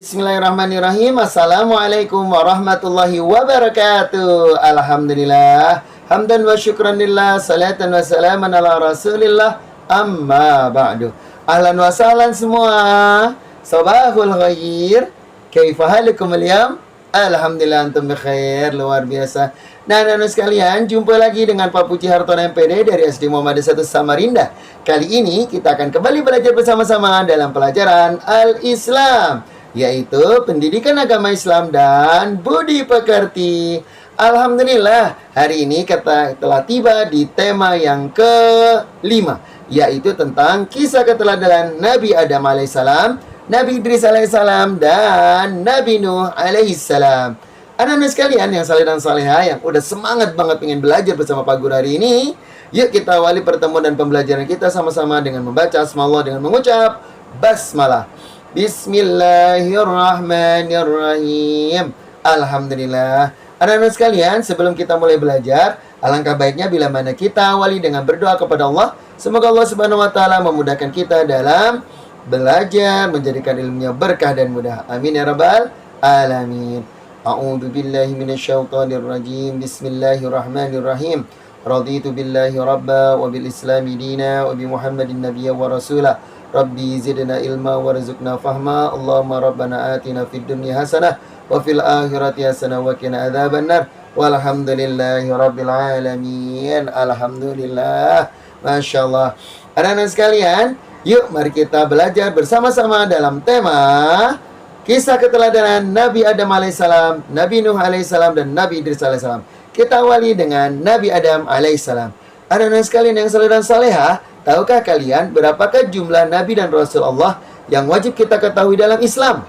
Bismillahirrahmanirrahim. Assalamualaikum warahmatullahi wabarakatuh. Alhamdulillah. Hamdan wa syukran lillah. Salatan wa salaman ala rasulillah. Amma ba'du. Ahlan wa sahlan semua. Sabahul khair. Kaifa halukum al-yawm? Alhamdulillah antum bikhair. Luar biasa. Nah, anak-anak sekalian, jumpa lagi dengan Pak Puji Hartono MPD dari SD Muhammadiyah 1 Samarinda. Kali ini kita akan kembali belajar bersama-sama dalam pelajaran Al-Islam, yaitu pendidikan agama Islam dan budi pekerti. Alhamdulillah, hari ini kita telah tiba di tema yang ke-5, yaitu tentang kisah keteladanan Nabi Adam alaihissalam, Nabi Idris alaihissalam, dan Nabi Nuh alaihissalam. Anak-anak sekalian yang saleh dan saleha yang udah semangat banget pengen belajar bersama Pak Guru hari ini, yuk kita awali pertemuan dan pembelajaran kita sama-sama dengan membaca asmaullah dengan mengucap basmalah. Bismillahirrahmanirrahim. Alhamdulillah. Anak-anak sekalian, sebelum kita mulai belajar, alangkah baiknya bila mana kita awali dengan berdoa kepada Allah. Semoga Allah Subhanahu wa taala memudahkan kita dalam belajar, menjadikan ilmunya berkah dan mudah. Amin ya rabbal alamin. A'udzu billahi minasyaitonir rajim. Bismillahirrahmanirrahim. Raditu billahi rabba wa bil islami dina wa bi Muhammadin nabiyya wa rasulah. Rabbi zidna ilma warzuqna fahma. Allahumma rabbana atina fid dunya hasanah wa fil akhirati hasanah wa qina adzabannar. Walhamdulillahi rabbil alamin. Alhamdulillah. Masyaallah. Anak-anak sekalian, yuk mari kita belajar bersama-sama dalam tema kisah keteladanan Nabi Adam alaihissalam, Nabi Nuh alaihissalam, dan Nabi Idris alaihissalam. Kita awali dengan Nabi Adam alaihissalam. Anak-anak sekalian yang saleh dan saleha, tahukah kalian berapakah jumlah Nabi dan Rasul Allah yang wajib kita ketahui dalam Islam?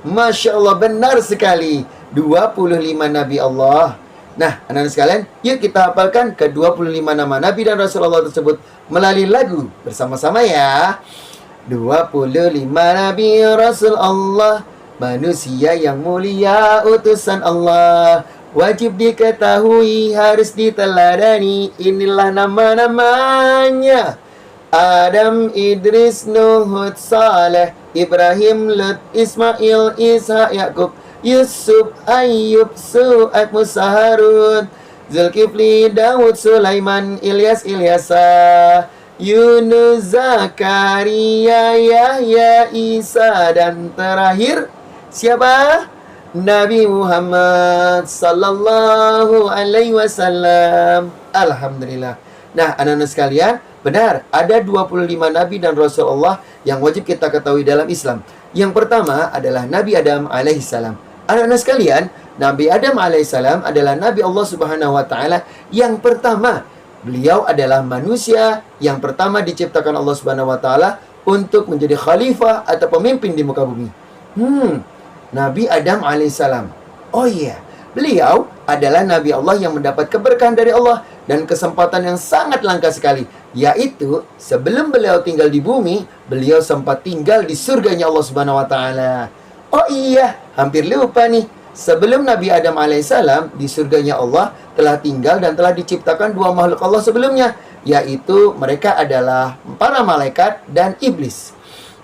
Masya Allah, benar sekali. 25 Nabi Allah. Nah, anak-anak sekalian, yuk kita hafalkan ke 25 nama Nabi dan Rasul Allah tersebut melalui lagu bersama-sama ya. 25 Nabi Rasul Allah, manusia yang mulia utusan Allah, wajib diketahui, harus diteladani. Inilah nama-namanya: Adam, Idris, Nuh, Hud, Saleh, Ibrahim, Lut, Ismail, Ishak, Yakub, Yusuf, Ayyub, Su'ad, Musa, Harun, Zulkifli, Daud, Sulaiman, Ilyas, Ilyasa, Yunus, Zakaria, Yahya, Isa, dan terakhir siapa? Nabi Muhammad sallallahu alaihi wasallam. Alhamdulillah. Nah, anak-anak sekalian, benar, ada 25 Nabi dan Rasulullah yang wajib kita ketahui dalam Islam. Yang pertama adalah Nabi Adam alaihissalam. Anak-anak sekalian, Nabi Adam alaihissalam adalah Nabi Allah Subhanahu wa taala yang pertama. Beliau adalah manusia yang pertama diciptakan Allah Subhanahu wa taala untuk menjadi khalifah atau pemimpin di muka bumi. Nabi Adam alaihissalam. Oh iya, beliau adalah Nabi Allah yang mendapat keberkahan dari Allah dan kesempatan yang sangat langka sekali, yaitu sebelum beliau tinggal di bumi, beliau sempat tinggal di surganya Allah Subhanahu wa taala. Oh iya, hampir lupa nih. Sebelum Nabi Adam alaihissalam, di surganya Allah telah tinggal dan telah diciptakan dua makhluk Allah sebelumnya, yaitu mereka adalah para malaikat dan iblis.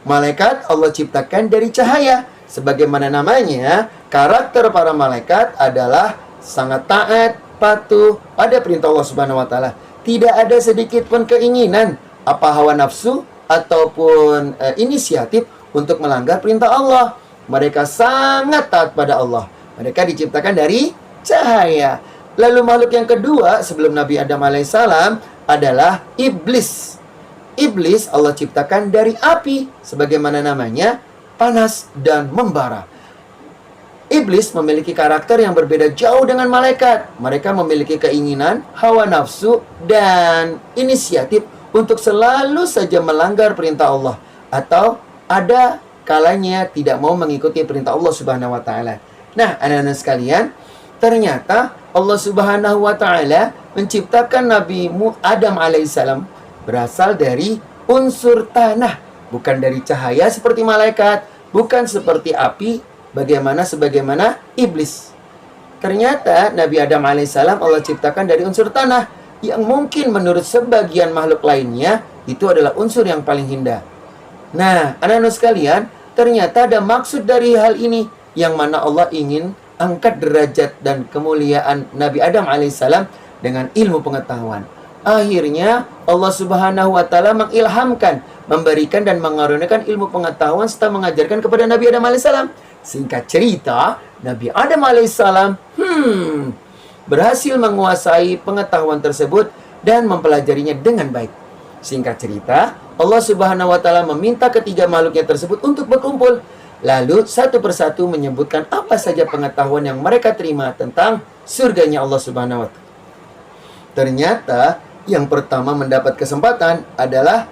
Malaikat Allah ciptakan dari cahaya. Sebagaimana namanya, karakter para malaikat adalah sangat taat, patuh pada perintah Allah Subhanahu wa taala. Tidak ada sedikit pun keinginan, apa hawa nafsu ataupun inisiatif untuk melanggar perintah Allah. Mereka sangat taat pada Allah. Mereka diciptakan dari cahaya. Lalu makhluk yang kedua sebelum Nabi Adam alaihissalam adalah iblis. Iblis Allah ciptakan dari api, sebagaimana namanya, panas dan membara. Iblis memiliki karakter yang berbeda jauh dengan malaikat. Mereka memiliki keinginan, hawa nafsu, dan inisiatif untuk selalu saja melanggar perintah Allah, atau ada kalanya tidak mau mengikuti perintah Allah Subhanahu wa taala. Nah, anak-anak sekalian, ternyata Allah Subhanahu wa taala menciptakan Nabi Adam alaihissalam berasal dari unsur tanah, bukan dari cahaya seperti malaikat, bukan seperti api sebagaimana iblis. Ternyata Nabi Adam alaihissalam Allah ciptakan dari unsur tanah, yang mungkin menurut sebagian makhluk lainnya itu adalah unsur yang paling indah. Nah, anak-anak sekalian, ternyata ada maksud dari hal ini, yang mana Allah ingin angkat derajat dan kemuliaan Nabi Adam alaihissalam dengan ilmu pengetahuan. Akhirnya Allah Subhanahu wa taala mengilhamkan, memberikan dan mengaruniakan ilmu pengetahuan serta mengajarkan kepada Nabi Adam alaihissalam. Singkat cerita, Nabi Adam alaihissalam berhasil menguasai pengetahuan tersebut dan mempelajarinya dengan baik. Singkat cerita, Allah Subhanahu wa taala meminta ketiga makhluknya tersebut untuk berkumpul. Lalu satu persatu menyebutkan apa saja pengetahuan yang mereka terima tentang surganya Allah Subhanahu wa taala. Ternyata yang pertama mendapat kesempatan adalah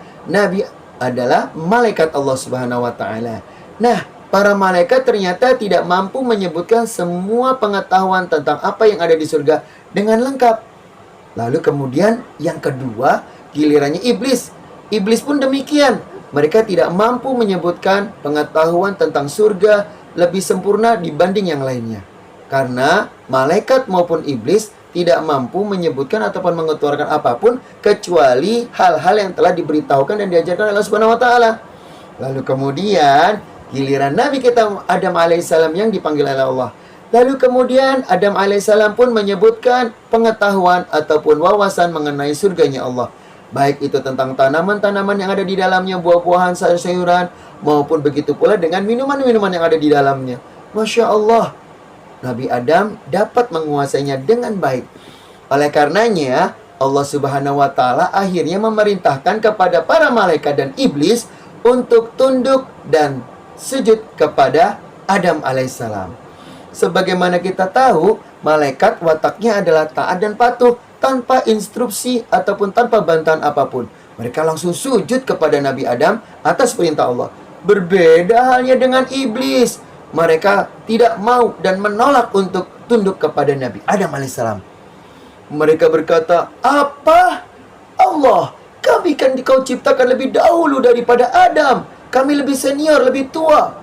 malaikat Allah Subhanahu wa taala. Nah, para malaikat ternyata tidak mampu menyebutkan semua pengetahuan tentang apa yang ada di surga dengan lengkap. Lalu kemudian yang kedua, gilirannya iblis. Iblis pun demikian. Mereka tidak mampu menyebutkan pengetahuan tentang surga lebih sempurna dibanding yang lainnya. Karena malaikat maupun iblis tidak mampu menyebutkan ataupun mengeluarkan apapun kecuali hal-hal yang telah diberitahukan dan diajarkan oleh Allah Subhanahu wa taala. Lalu kemudian giliran Nabi kita Adam alaihissalam yang dipanggil oleh Allah. Lalu kemudian Adam alaihissalam pun menyebutkan pengetahuan ataupun wawasan mengenai surganya Allah. Baik itu tentang tanaman-tanaman yang ada di dalamnya, buah-buahan, sayur-sayuran, maupun begitu pula dengan minuman-minuman yang ada di dalamnya. Masya Allah, Nabi Adam dapat menguasainya dengan baik. Oleh karenanya, Allah Subhanahu wa taala akhirnya memerintahkan kepada para malaikat dan iblis untuk tunduk dan sujud kepada Adam alaihissalam. Sebagaimana kita tahu, malaikat wataknya adalah taat dan patuh tanpa instruksi ataupun tanpa bantahan apapun. Mereka langsung sujud kepada Nabi Adam atas perintah Allah. Berbeda halnya dengan iblis. Mereka tidak mau dan menolak untuk tunduk kepada Nabi Adam alaihissalam. Mereka berkata, "Apa? Allah, kami kan Kau ciptakan lebih dahulu daripada Adam. Kami lebih senior, lebih tua.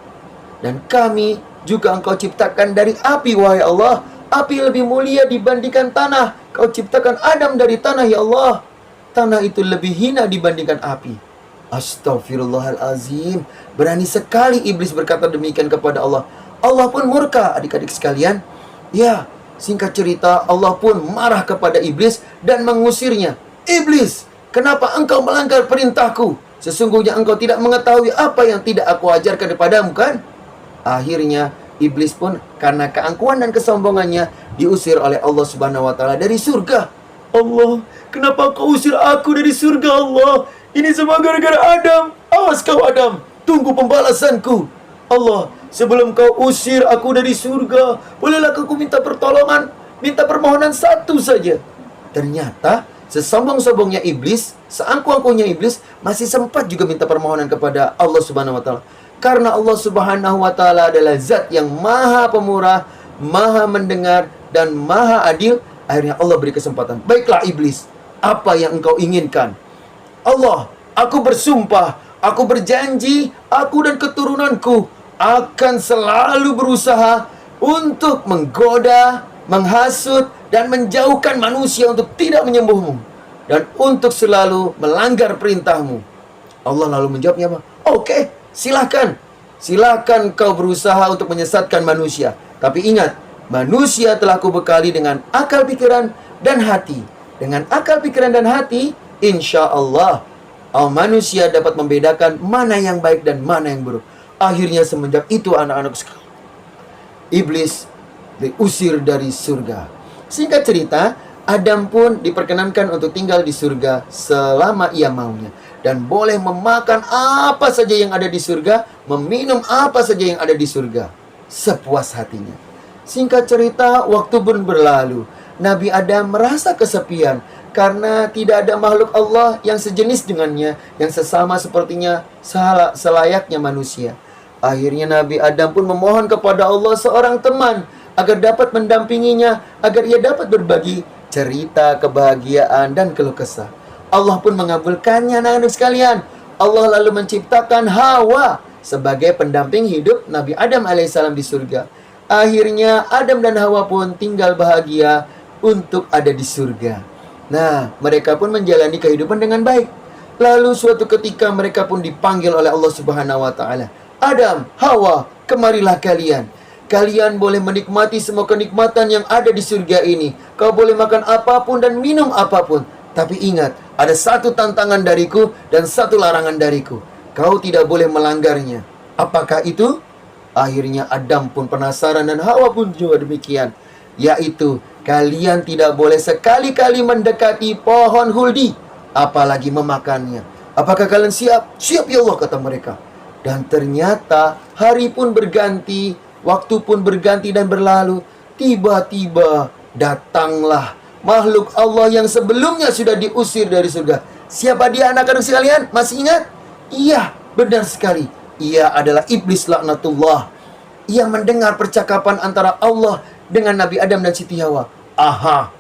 Dan kami juga Engkau ciptakan dari api, wahai Allah. Api lebih mulia dibandingkan tanah. Kau ciptakan Adam dari tanah, ya Allah. Tanah itu lebih hina dibandingkan api." Astaghfirullahalazim. Berani sekali iblis berkata demikian kepada Allah. Allah pun murka, adik-adik sekalian. Ya, singkat cerita, Allah pun marah kepada iblis dan mengusirnya. "Iblis, kenapa engkau melanggar perintahku? Sesungguhnya engkau tidak mengetahui apa yang tidak aku ajarkan kepadamu, kan?" Akhirnya iblis pun karena keangkuhan dan kesombongannya diusir oleh Allah Subhanahu wa taala dari surga. "Allah, kenapa kau usir aku dari surga, Allah? Ini semua gara-gara Adam. Awas kau Adam, tunggu pembalasanku. Allah, sebelum kau usir aku dari surga, bolehlah aku minta pertolongan, minta permohonan satu saja." Ternyata sesombong-sombongnya iblis, seangku-angkunya iblis, masih sempat juga minta permohonan kepada Allah Subhanahu wa taala. Karena Allah Subhanahu wa taala adalah zat yang maha pemurah, maha mendengar, dan maha adil. Akhirnya Allah beri kesempatan. "Baiklah iblis, apa yang engkau inginkan?" "Allah, aku bersumpah, aku berjanji, aku dan keturunanku akan selalu berusaha untuk menggoda, menghasut, dan menjauhkan manusia untuk tidak menyembahmu, dan untuk selalu melanggar perintahmu." Allah lalu menjawabnya apa? "Oke, silahkan. Silahkan kau berusaha untuk menyesatkan manusia. Tapi ingat, manusia telah kubekali dengan akal pikiran dan hati. Dengan akal pikiran dan hati, insya Allah manusia dapat membedakan mana yang baik dan mana yang buruk." Akhirnya semenjak itu anak-anak sekalian, iblis diusir dari surga. Singkat cerita, Adam pun diperkenankan untuk tinggal di surga selama ia maunya, dan boleh memakan apa saja yang ada di surga, meminum apa saja yang ada di surga, sepuas hatinya. Singkat cerita, waktu pun berlalu. Nabi Adam merasa kesepian karena tidak ada makhluk Allah yang sejenis dengannya, yang sesama sepertinya selayaknya manusia. Akhirnya Nabi Adam pun memohon kepada Allah seorang teman agar dapat mendampinginya, agar ia dapat berbagi cerita, kebahagiaan, dan keluh kesah. Allah pun mengabulkannya, anak-anak sekalian. Allah lalu menciptakan Hawa sebagai pendamping hidup Nabi Adam alaihissalam di surga. Akhirnya Adam dan Hawa pun tinggal bahagia untuk ada di surga. Nah, mereka pun menjalani kehidupan dengan baik. Lalu suatu ketika mereka pun dipanggil oleh Allah Subhanahu wa taala. Adam, Hawa, kemarilah kalian. Kalian boleh menikmati semua kenikmatan yang ada di surga ini. Kau boleh makan apapun dan minum apapun. Tapi ingat, ada satu tantangan dariku dan satu larangan dariku. Kau tidak boleh melanggarnya. Apakah itu? Akhirnya Adam pun penasaran dan Hawa pun juga demikian. Yaitu, kalian tidak boleh sekali-kali mendekati pohon huldi, apalagi memakannya. Apakah kalian siap? Siap ya Allah, kata mereka. Dan ternyata hari pun berganti, waktu pun berganti dan berlalu. Tiba-tiba datanglah makhluk Allah yang sebelumnya sudah diusir dari surga. Siapa dia anak-anak sekalian? Masih ingat? Iya, benar sekali. Ia adalah iblis laknatullah. Ia mendengar percakapan antara Allah dengan Nabi Adam dan Siti Hawa. Aha,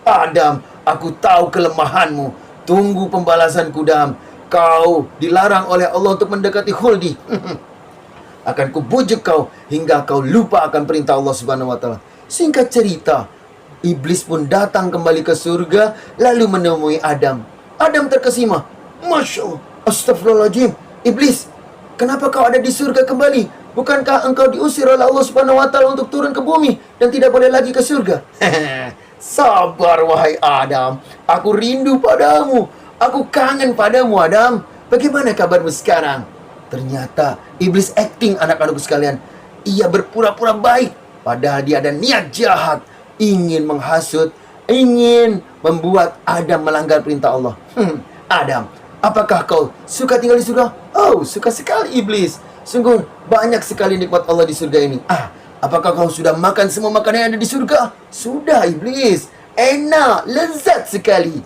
Adam, aku tahu kelemahanmu. Tunggu pembalasanku, Adam. Kau dilarang oleh Allah untuk mendekati huldi. Akan kubujuk kau hingga kau lupa akan perintah Allah Subhanahu wa taala. Singkat cerita, iblis pun datang kembali ke surga lalu menemui Adam. Adam terkesima. Masya Allah, astagfirullahaladzim. Iblis, kenapa kau ada di surga kembali? Bukankah engkau diusir oleh Allah Subhanahu wa taala untuk turun ke bumi dan tidak boleh lagi ke surga? Sabar wahai Adam, aku rindu padamu. Aku kangen padamu, Adam. Bagaimana kabarmu sekarang? Ternyata iblis acting, anak-anakku sekalian. Ia berpura-pura baik, padahal dia ada niat jahat, ingin menghasut, ingin membuat Adam melanggar perintah Allah. Adam, apakah kau suka tinggal di surga? Oh, suka sekali iblis. Sungguh banyak sekali nikmat Allah di surga ini. Apakah kau sudah makan semua makanan yang ada di surga? Sudah iblis. Enak, lezat sekali.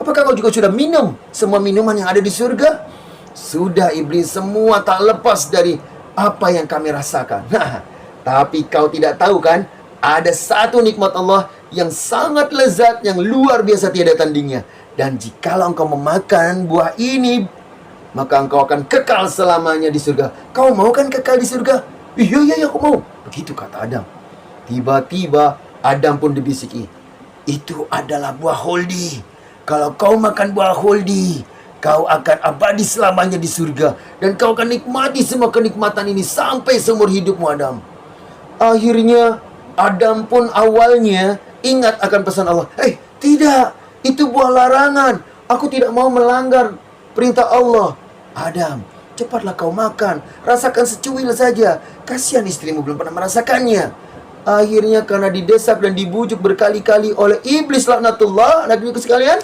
Apakah kau juga sudah minum semua minuman yang ada di surga? Sudah iblis, semua tak lepas dari apa yang kami rasakan. Tapi kau tidak tahu kan? Ada satu nikmat Allah yang sangat lezat, yang luar biasa tiada tandingnya. Dan jikalau engkau memakan buah ini, maka engkau akan kekal selamanya di surga. Kau mau kan kekal di surga? Iya, aku mau. Begitu kata Adam. Tiba-tiba Adam pun dibisiki, itu adalah buah huldi. Kalau kau makan buah huldi, kau akan abadi selamanya di surga. Dan kau akan nikmati semua kenikmatan ini sampai seumur hidupmu, Adam. Akhirnya Adam pun awalnya ingat akan pesan Allah. Tidak, itu buah larangan. Aku tidak mau melanggar perintah Allah. Adam, cepatlah kau makan. Rasakan secuil saja. Kasihan istrimu belum pernah merasakannya. Akhirnya karena didesak dan dibujuk berkali-kali oleh iblis laknatullah, anak-anakku sekalian,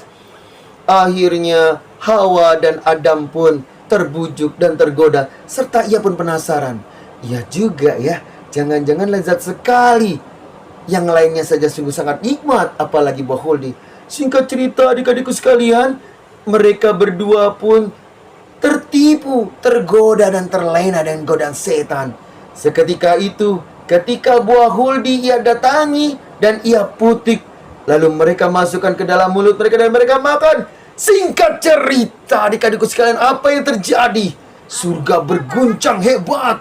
akhirnya Hawa dan Adam pun terbujuk dan tergoda, serta ia pun penasaran. Ya juga ya, jangan-jangan lezat sekali. Yang lainnya saja sungguh sangat nikmat, apalagi buah huldi. Singkat cerita adik-adikku sekalian, mereka berdua pun tertipu, tergoda dan terlena dengan godaan setan. Seketika itu, ketika buah huldi ia datangi dan ia putik, lalu mereka masukkan ke dalam mulut mereka dan mereka makan. Singkat cerita adik-adikku sekalian, apa yang terjadi? Surga berguncang hebat.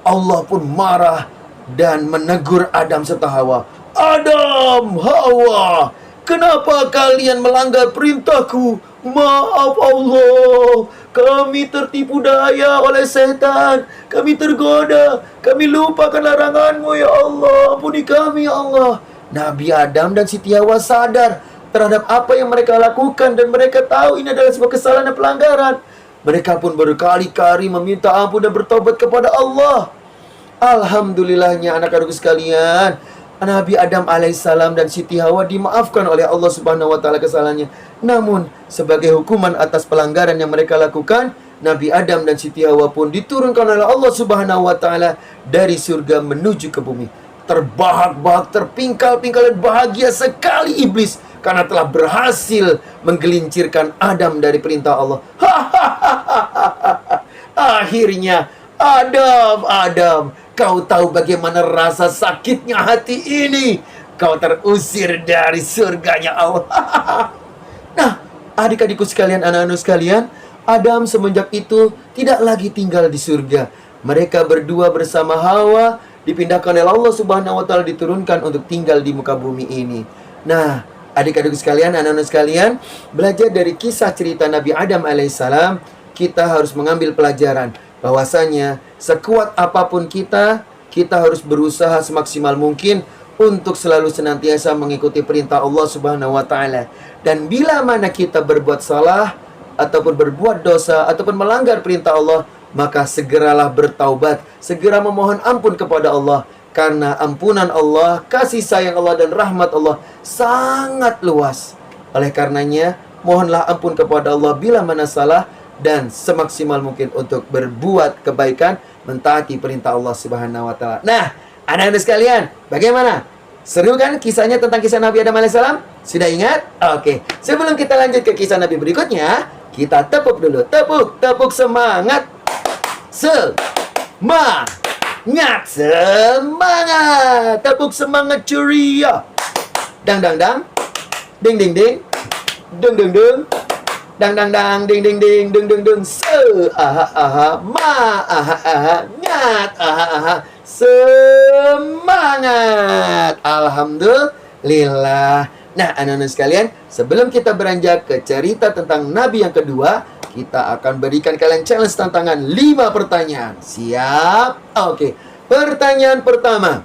Allah pun marah dan menegur Adam serta Hawa. Adam, Hawa, kenapa kalian melanggar perintahku? Maaf Allah, kami tertipu daya oleh setan. Kami tergoda, kami lupakan laranganmu ya Allah. Ampuni kami ya Allah. Nabi Adam dan Siti Hawa sadar terhadap apa yang mereka lakukan dan mereka tahu ini adalah sebuah kesalahan dan pelanggaran. Mereka pun berkali-kali meminta ampun dan bertobat kepada Allah. Alhamdulillahnya anak-anakku sekalian, Nabi Adam alaihissalam dan Siti Hawa dimaafkan oleh Allah Subhanahu wa taala kesalahannya. Namun sebagai hukuman atas pelanggaran yang mereka lakukan, Nabi Adam dan Siti Hawa pun diturunkan oleh Allah Subhanahu wa taala dari surga menuju ke bumi. Terbahak-bahak, terpingkal-pingkal dan bahagia sekali iblis karena telah berhasil menggelincirkan Adam dari perintah Allah. Akhirnya Adam, kau tahu bagaimana rasa sakitnya hati ini. Kau terusir dari surganya Allah. Nah, adik-adikku sekalian, anak-anak sekalian, Adam semenjak itu tidak lagi tinggal di surga. Mereka berdua bersama Hawa dipindahkan oleh Allah Subhanahu wa taala, diturunkan untuk tinggal di muka bumi ini. Nah, adik-adikku sekalian, anak-anak sekalian, belajar dari kisah cerita Nabi Adam alaihissalam, kita harus mengambil pelajaran. bahwasanya sekuat apapun kita harus berusaha semaksimal mungkin untuk selalu senantiasa mengikuti perintah Allah Subhanahu wa taala. Dan bila mana kita berbuat salah ataupun berbuat dosa ataupun melanggar perintah Allah, maka segeralah bertaubat, segera memohon ampun kepada Allah, karena ampunan Allah, kasih sayang Allah dan rahmat Allah sangat luas. Oleh karenanya, mohonlah ampun kepada Allah bila mana salah, dan semaksimal mungkin untuk berbuat kebaikan, mentaati perintah Allah Subhanahu wa taala. Nah, anak-anak sekalian, bagaimana? Seru kan kisahnya tentang kisah Nabi Adam alaihissalam? Sudah ingat? Oke. Sebelum kita lanjut ke kisah Nabi berikutnya, kita tepuk dulu. Tepuk semangat. Semangat. Tepuk semangat ceria. Dang dang dang. Ding ding ding. Dung dung dung. Dang dang dang, ding ding ding, dung dung dung. Ngat, semangat. Alhamdulillah. Nah, anak-anak sekalian, sebelum kita beranjak ke cerita tentang Nabi yang kedua, kita akan berikan kalian challenge tantangan 5 pertanyaan. Siap? Oke. Pertanyaan pertama.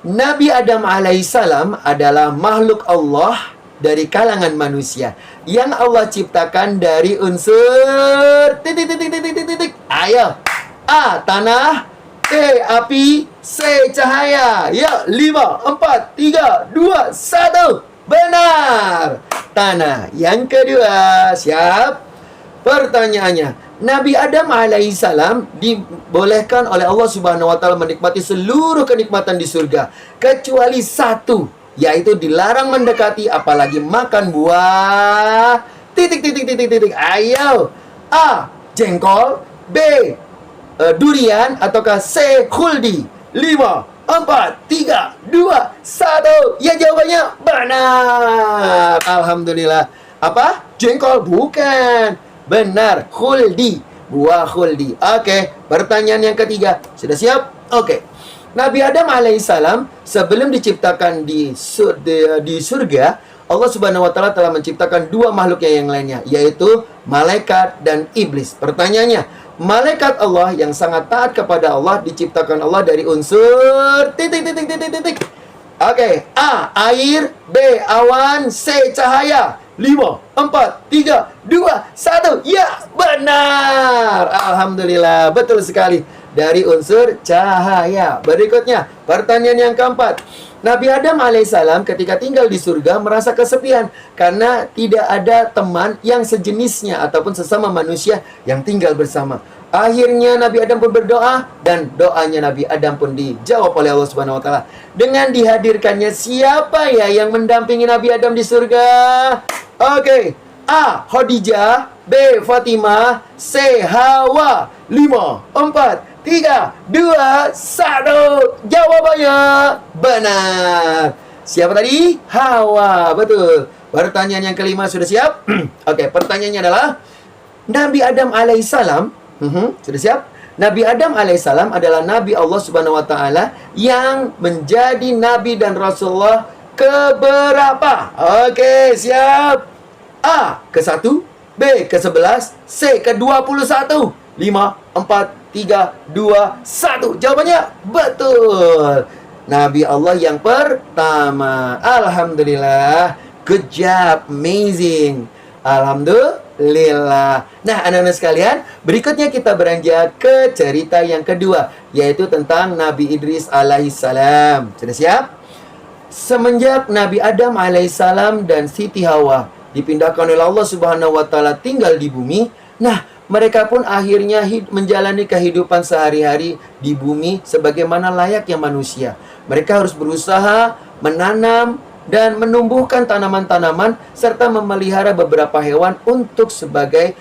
Nabi Adam alaihissalam adalah makhluk Allah dari kalangan manusia yang Allah ciptakan dari unsur titik. Ayo. A. Tanah. B. Api. C. Cahaya. Ya, 5, 4, 3, 2, 1. Benar. Tanah. Yang kedua. Siap? Pertanyaannya, Nabi Adam alaihissalam dibolehkan oleh Allah Subhanahu wa taala menikmati seluruh kenikmatan di surga kecuali satu, yaitu dilarang mendekati apalagi makan buah titik. Ayo. A. Jengkol. B. Durian. Ataukah C. Khuldi. 5, 4, 3, 2, 1. Ya, jawabannya benar. Alhamdulillah. Apa? Jengkol? Bukan. Benar. Khuldi. Buah khuldi. Oke. Pertanyaan yang ketiga. Sudah siap? Oke. Nabi Adam alaihissalam sebelum diciptakan di surga, Allah Subhanahu wa taala telah menciptakan 2 makhluknya yang lainnya, yaitu malaikat dan iblis. Pertanyaannya, malaikat Allah yang sangat taat kepada Allah diciptakan Allah dari unsur titik. Oke. A. Air. B. Awan. C. Cahaya. 5, 4, 3, 2, 1. Ya, benar. Alhamdulillah, betul sekali. Dari unsur cahaya. Berikutnya, pertanyaan yang keempat. Nabi Adam alaihissalam ketika tinggal di surga merasa kesepian karena tidak ada teman yang sejenisnya ataupun sesama manusia yang tinggal bersama. Akhirnya Nabi Adam pun berdoa, dan doanya Nabi Adam pun dijawab oleh Allah Subhanahu wa taala dengan dihadirkannya siapa ya yang mendampingi Nabi Adam di surga? Oke. A. Khadijah. B. Fatimah. C. Hawa. 5, 4, 3, 2, 1. Jawabannya benar. Siapa tadi? Hawa. Betul. Pertanyaan yang kelima sudah siap? Oke, pertanyaannya adalah Nabi Adam alaihissalam. Sudah siap? Nabi Adam alaihissalam adalah Nabi Allah Subhanahu wa taala yang menjadi Nabi dan Rasulullah keberapa? Oke, siap. A. Ke-1. B. Ke-11. C. Ke-21. 5, 4, 3, 2, 1. Jawabannya betul. Nabi Allah yang pertama. Alhamdulillah. Good job. Amazing. Alhamdulillah. Nah, anak-anak sekalian, berikutnya kita beranjak ke cerita yang kedua, yaitu tentang Nabi Idris alaihissalam. Sudah siap? Semenjak Nabi Adam alaihissalam dan Siti Hawa dipindahkan oleh Allah Subhanahu wa taala tinggal di bumi, nah, mereka pun akhirnya menjalani kehidupan sehari-hari di bumi sebagaimana layaknya manusia. Mereka harus berusaha menanam dan menumbuhkan tanaman-tanaman serta memelihara beberapa hewan untuk sebagai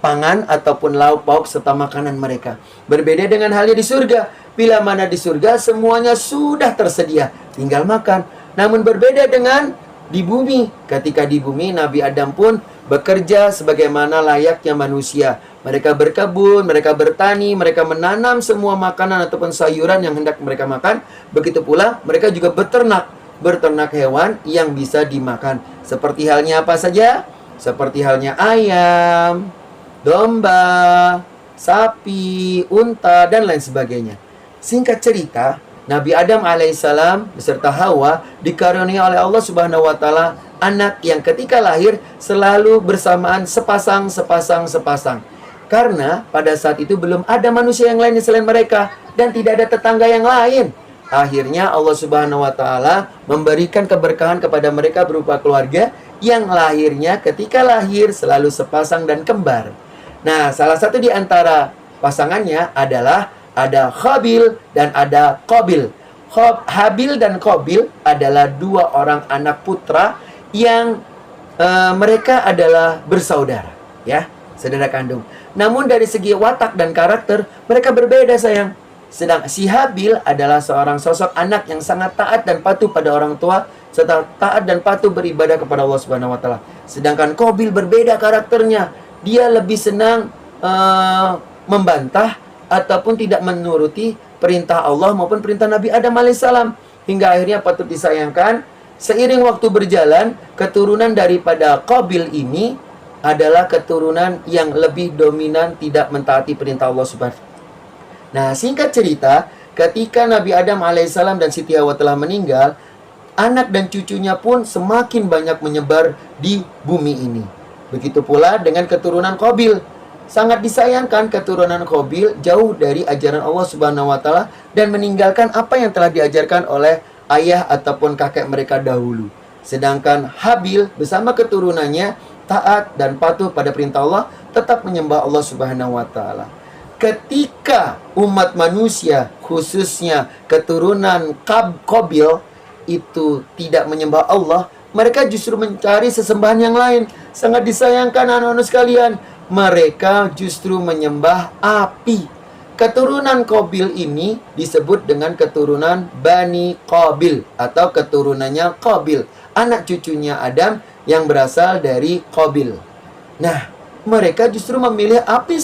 pangan ataupun lauk pauk serta makanan mereka. Berbeda dengan halnya di surga. Bila mana di surga semuanya sudah tersedia, tinggal makan. Namun berbeda dengan di bumi. Ketika di bumi, Nabi Adam pun bekerja sebagaimana layaknya manusia. Mereka berkebun, mereka bertani, mereka menanam semua makanan ataupun sayuran yang hendak mereka makan. Begitu pula mereka juga berternak hewan yang bisa dimakan. Seperti halnya apa saja? Seperti halnya ayam, domba, sapi, unta, dan lain sebagainya. Singkat cerita, Nabi Adam alaihissalam beserta Hawa dikaruniai oleh Allah Subhanahu wa taala anak yang ketika lahir selalu bersamaan sepasang. Karena pada saat itu belum ada manusia yang lain selain mereka dan tidak ada tetangga yang lain. Akhirnya Allah Subhanahu wa taala memberikan keberkahan kepada mereka berupa keluarga yang lahirnya ketika lahir selalu sepasang dan kembar. Nah, salah satu di antara pasangannya adalah ada Habil dan ada Qabil. Habil dan Qabil adalah dua orang anak putra yang mereka adalah bersaudara, ya, saudara kandung. Namun dari segi watak dan karakter mereka berbeda, sayang. Sedang si Habil adalah seorang sosok anak yang sangat taat dan patuh pada orang tua serta taat dan patuh beribadah kepada Allah Subhanahu wa taala. Sedangkan Qabil berbeda karakternya. Dia lebih senang membantah ataupun tidak menuruti perintah Allah maupun perintah Nabi Adam alaihissalam. Hingga akhirnya patut disayangkan, seiring waktu berjalan, keturunan daripada Qabil ini adalah keturunan yang lebih dominan tidak mentaati perintah Allah Subhanahu. Nah, singkat cerita, ketika Nabi Adam alaihissalam dan Siti Hawa telah meninggal, anak dan cucunya pun semakin banyak menyebar di bumi ini. Begitu pula dengan keturunan Qabil. Sangat disayangkan keturunan Qabil jauh dari ajaran Allah Subhanahu wa taala dan meninggalkan apa yang telah diajarkan oleh ayah ataupun kakek mereka dahulu. Sedangkan Habil bersama keturunannya taat dan patuh pada perintah Allah, tetap menyembah Allah Subhanahu wa taala. Ketika umat manusia, khususnya keturunan Qabil itu tidak menyembah Allah, mereka justru mencari sesembahan yang lain. Sangat disayangkan anak-anak sekalian, mereka justru menyembah api. Keturunan Qabil ini disebut dengan keturunan Bani Qabil atau keturunannya Qabil, anak cucunya Adam yang berasal dari Qabil. Nah, mereka justru memilih api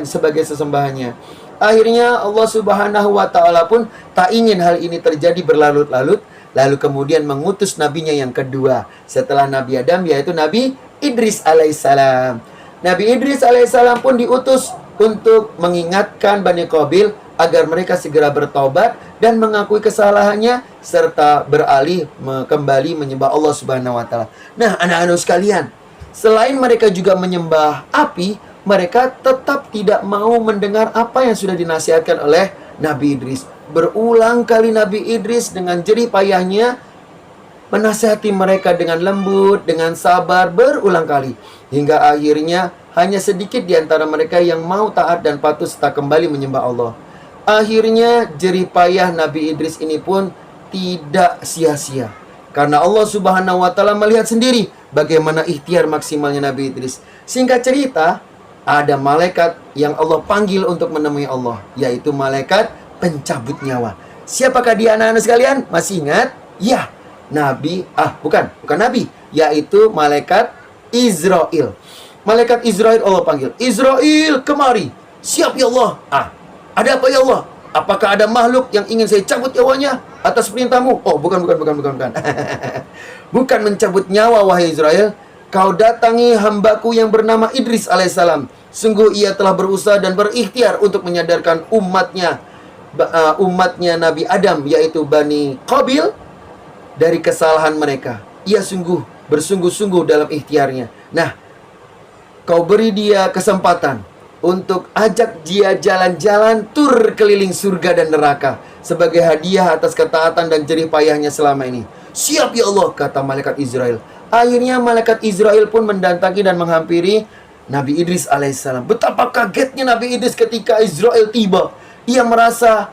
sebagai sesembahannya. Akhirnya Allah Subhanahu wa taala pun tak ingin hal ini terjadi berlarut-larut, lalu kemudian mengutus nabinya yang kedua setelah Nabi Adam, yaitu Nabi Idris alaihissalam. Nabi Idris alaihissalam pun diutus untuk mengingatkan Bani Qabil agar mereka segera bertaubat dan mengakui kesalahannya serta beralih kembali menyembah Allah Subhanahu wa taala. Nah, anak-anak sekalian, selain mereka juga menyembah api, mereka tetap tidak mau mendengar apa yang sudah dinasihatkan oleh Nabi Idris. Berulang kali Nabi Idris dengan jerih payahnya menasihati mereka dengan lembut, dengan sabar, berulang kali. Hingga akhirnya hanya sedikit di antara mereka yang mau taat dan patuh serta kembali menyembah Allah. Akhirnya jerih payah Nabi Idris ini pun tidak sia-sia. Karena Allah Subhanahu wa taala melihat sendiri bagaimana ikhtiar maksimalnya Nabi Idris. Singkat cerita, ada malaikat yang Allah panggil untuk menemui Allah, yaitu malaikat pencabut nyawa. Siapakah dia, anak-anak sekalian? Masih ingat? Ya, bukan Nabi, yaitu malaikat Israel. Malaikat Israel Allah panggil. Israel, kemari. Siap ya Allah. Ada apa ya Allah? Apakah ada makhluk yang ingin saya cabut nyawanya atas perintahmu? Oh, bukan. Bukan mencabut nyawa, wahai Israel. Kau datangi hambaku yang bernama Idris alaihissalam. Sungguh ia telah berusaha dan berikhtiar untuk menyadarkan umatnya Nabi Adam, yaitu Bani Qabil, dari kesalahan mereka. Ia bersungguh-sungguh dalam ikhtiarnya. Nah, kau beri dia kesempatan untuk ajak dia jalan-jalan tur keliling surga dan neraka sebagai hadiah atas ketaatan dan jerih payahnya selama ini. Siap ya Allah, kata malaikat Israel. Akhirnya malaikat Israel pun mendatangi dan menghampiri Nabi Idris alaihissalam. Betapa kagetnya Nabi Idris ketika Israel tiba. Ia merasa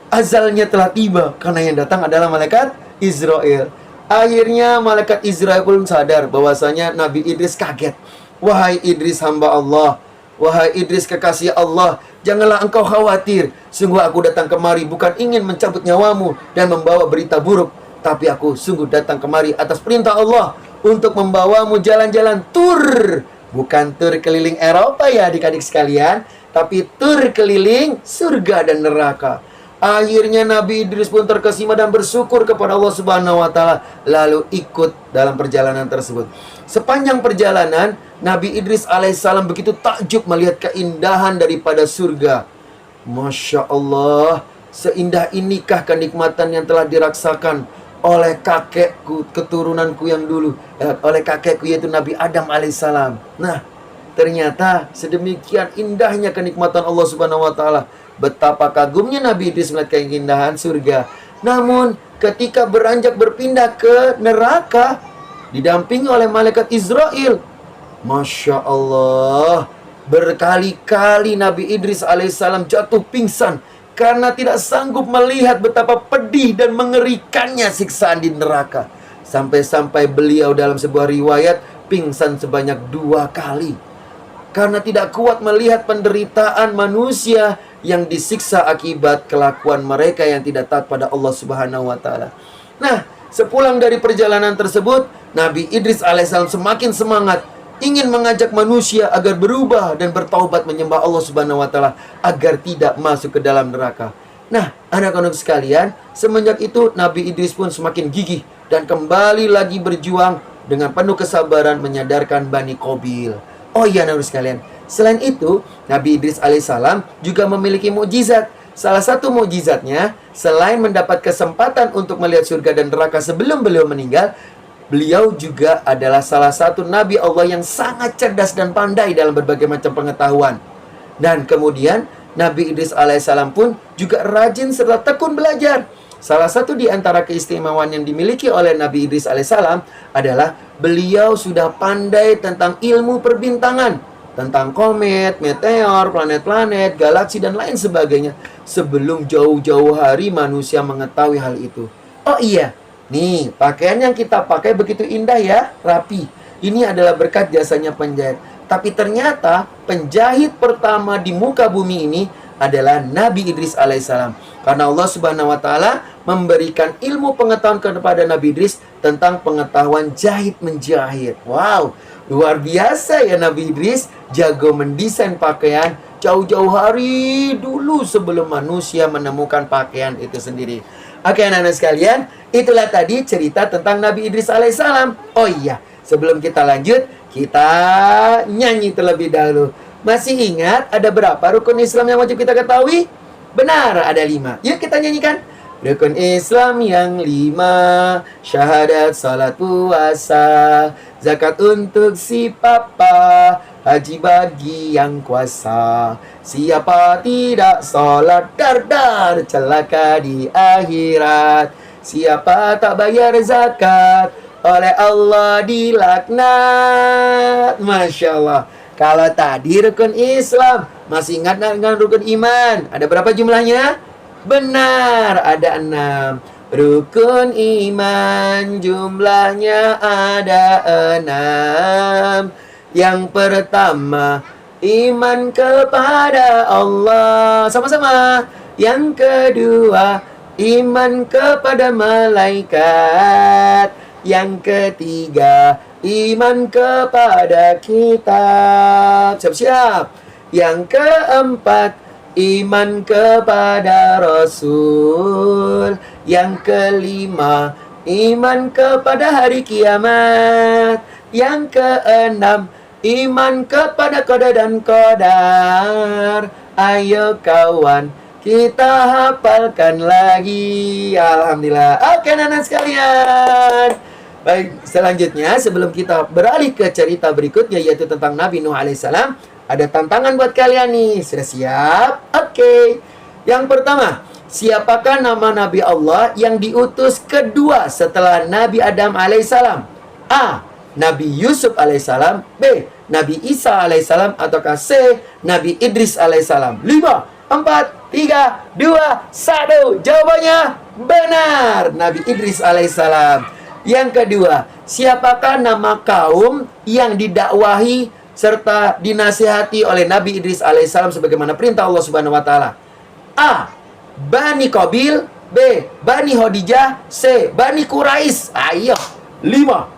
azalnya telah tiba karena yang datang adalah malaikat Israel. Akhirnya malaikat Israel pun sadar bahwasanya Nabi Idris kaget. Wahai Idris hamba Allah, wahai Idris kekasih Allah, janganlah engkau khawatir. Sungguh aku datang kemari bukan ingin mencabut nyawamu dan membawa berita buruk, tapi aku sungguh datang kemari atas perintah Allah untuk membawamu jalan-jalan tur. Bukan tur keliling Eropa ya adik-adik sekalian, tapi tur keliling surga dan neraka. Akhirnya Nabi Idris pun terkesima dan bersyukur kepada Allah Subhanahu wa taala, lalu ikut dalam perjalanan tersebut. Sepanjang perjalanan, Nabi Idris alaihissalam begitu takjub melihat keindahan daripada surga. Masya Allah, seindah inikah kenikmatan yang telah dirasakan oleh kakekku, keturunanku yang dulu, oleh kakekku yaitu Nabi Adam alaihissalam. Nah, ternyata sedemikian indahnya kenikmatan Allah Subhanahu wa taala. Betapa kagumnya Nabi Idris melihat keindahan surga. Namun ketika beranjak berpindah ke neraka, didampingi oleh malaikat Israel, Masya Allah, berkali-kali Nabi Idris alaihissalam jatuh pingsan karena tidak sanggup melihat betapa pedih dan mengerikannya siksaan di neraka. Sampai-sampai beliau dalam sebuah riwayat pingsan sebanyak 2 kali karena tidak kuat melihat penderitaan manusia yang disiksa akibat kelakuan mereka yang tidak taat pada Allah Subhanahu wa taala. Nah, sepulang dari perjalanan tersebut, Nabi Idris alaihissalam semakin semangat ingin mengajak manusia agar berubah dan bertaubat menyembah Allah Subhanahu wa taala agar tidak masuk ke dalam neraka. Nah, anak-anak sekalian, semenjak itu Nabi Idris pun semakin gigih dan kembali lagi berjuang dengan penuh kesabaran menyadarkan Bani Qabil. Oh iya, anak-anak sekalian, selain itu, Nabi Idris alaihissalam juga memiliki mukjizat. Salah satu mukjizatnya, selain mendapat kesempatan untuk melihat surga dan neraka sebelum beliau meninggal, beliau juga adalah salah satu Nabi Allah yang sangat cerdas dan pandai dalam berbagai macam pengetahuan. Dan kemudian, Nabi Idris alaihissalam pun juga rajin serta tekun belajar. Salah satu di antara keistimewaan yang dimiliki oleh Nabi Idris alaihissalam adalah beliau sudah pandai tentang ilmu perbintangan, tentang komet, meteor, planet-planet, galaksi, dan lain sebagainya sebelum jauh-jauh hari manusia mengetahui hal itu. Oh iya, nih pakaian yang kita pakai begitu indah ya, rapi. Ini adalah berkat jasanya penjahit. Tapi ternyata penjahit pertama di muka bumi ini adalah Nabi Idris alaihissalam. Karena Allah Subhanahu wa taala memberikan ilmu pengetahuan kepada Nabi Idris tentang pengetahuan jahit menjahit. Wow, luar biasa ya Nabi Idris, jago mendesain pakaian jauh-jauh hari dulu sebelum manusia menemukan pakaian itu sendiri. Oke anak-anak sekalian, itulah tadi cerita tentang Nabi Idris alaihissalam. Oh iya, sebelum kita lanjut, kita nyanyi terlebih dahulu. Masih ingat ada berapa rukun Islam yang wajib kita ketahui? Benar, ada 5. Yuk kita nyanyikan. Rukun Islam yang 5, syahadat, salat, puasa, zakat untuk si papa, haji bagi yang kuasa. Siapa tidak salat, dar celaka di akhirat. Siapa tak bayar zakat, oleh Allah dilaknat. Masya Allah. Kalau tadi rukun Islam, masih ingat dengan rukun iman? Ada berapa jumlahnya? Benar, ada 6. Rukun iman jumlahnya ada 6. Yang pertama, iman kepada Allah. Sama-sama. Yang kedua, iman kepada malaikat. Yang ketiga, iman kepada kitab. Siap-siap. Yang keempat, iman kepada Rasul. Yang kelima, iman kepada hari kiamat. Yang keenam, iman kepada qada dan qadar. Ayo kawan, kita hafalkan lagi. Alhamdulillah. Oke anak-anak sekalian. Baik, selanjutnya sebelum kita beralih ke cerita berikutnya yaitu tentang Nabi Nuh alaihissalam, ada tantangan buat kalian nih. Sudah siap? Oke. Yang pertama, siapakah nama Nabi Allah yang diutus kedua setelah Nabi Adam alaihissalam? A. Nabi Yusuf alaihissalam. B. Nabi Isa alaihissalam. Ataukah C. Nabi Idris alaihissalam? 5, 4, 3, 2, 1. Jawabannya benar, Nabi Idris alaihissalam. Yang kedua, siapakah nama kaum yang didakwahi serta dinasihati oleh Nabi Idris alaihissalam sebagaimana perintah Allah Subhanahu wa taala? A. Bani Qabil. B. Bani Khadijah. C. Bani Quraisy. Ayo. 5,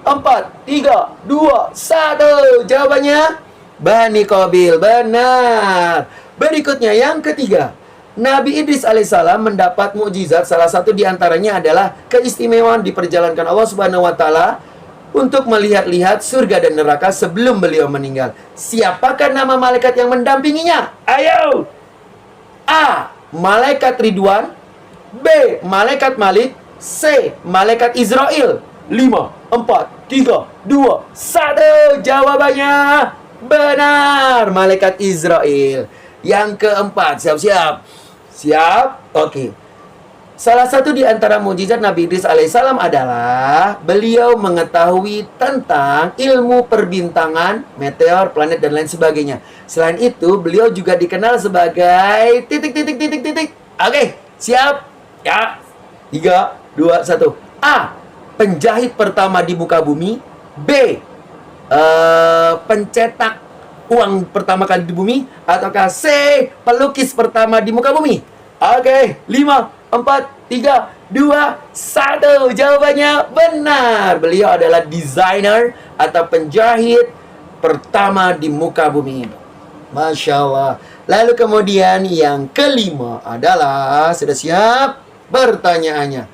4, 3, 2, 1. Jawabannya Bani Qabil. Benar. Berikutnya yang ketiga, Nabi Idris alaihissalam mendapat mukjizat, salah satu diantaranya adalah keistimewaan diperjalankan Allah Subhanahu wa Ta'ala untuk melihat-lihat surga dan neraka sebelum beliau meninggal. Siapakah nama malaikat yang mendampinginya? Ayo! A. Malaikat Ridwan. B. Malaikat Malik. C. Malaikat Israel. 5, 4, 3, 2, 1. Jawabannya benar, malaikat Israel. Yang keempat, siap-siap. Siap? Oke. Salah satu di antara mukjizat Nabi Idris alaihissalam adalah beliau mengetahui tentang ilmu perbintangan, meteor, planet, dan lain sebagainya. Selain itu, beliau juga dikenal sebagai titik. Oke, siap? Ya. 3, 2, 1. A. Penjahit pertama di muka bumi. B. Pencetak uang pertama kali di bumi. Ataukah C. Pelukis pertama di muka bumi? Oke, 5, 4, 3, 2, 1. Jawabannya benar. Beliau adalah desainer atau penjahit pertama di muka bumi. Masya Allah. Lalu kemudian yang kelima adalah, sudah siap? Pertanyaannya,